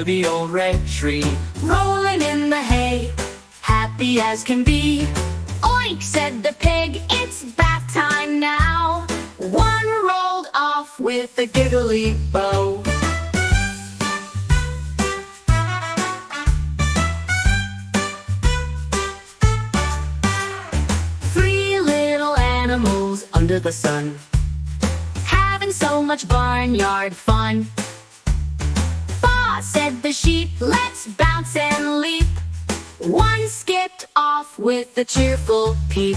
near the old red tree, rolling in the hay, happy as can be. Oink, said the pig, it's bath time now. One rolled off with a giggly bow. Three little animals under the sun, having so much barnyard fun. Ba, said the sheep, let's bounce and leap. One skipped off with a cheerful peep.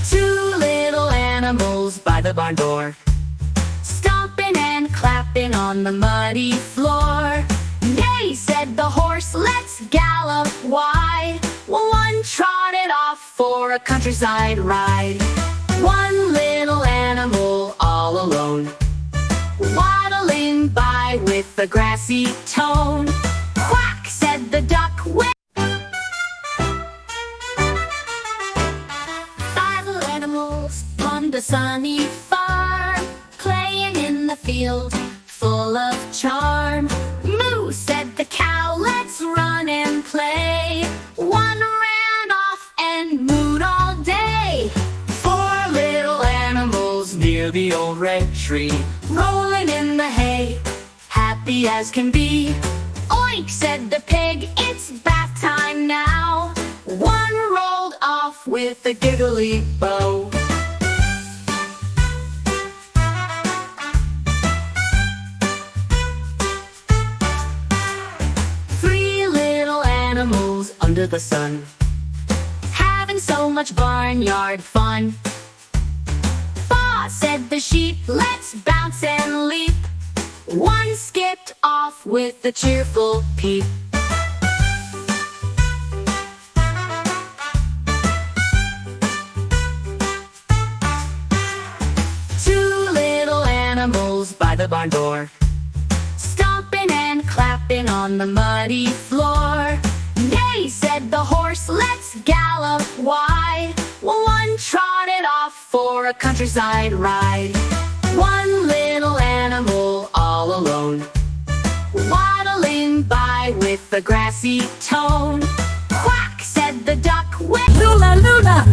Two little animals by the barn door, stomping and clapping on the muddy floor. Nay, said the horse, let's gallop. Why? Well, one trotted off for a countryside ride. One little animal all alone, waddling by with a grassy tone. Quack, said the duck, five little animals on the sunny farm, playing in the field full of charm. Moo, said the cow, let's run and play. One ran off and mooed all day. Four little animals near the old red tree, rolling in the hay, happy as can be. Oink, said the pig, it's bath time now. One rolled off with a giggly bow. Three little animals under the sun, having so much barnyard fun. Ba, said the sheep, let's bounce and leap. One skipped off with a cheerful peep. Two little animals by the barn door, stomping and clapping on the muddy floor. Nay, said the horse, let's gallop. Why? Well, one trotted off for a countryside ride. One little animal all alone, waddling by with a grassy tone. Quack, said the duck, Lula, Lula,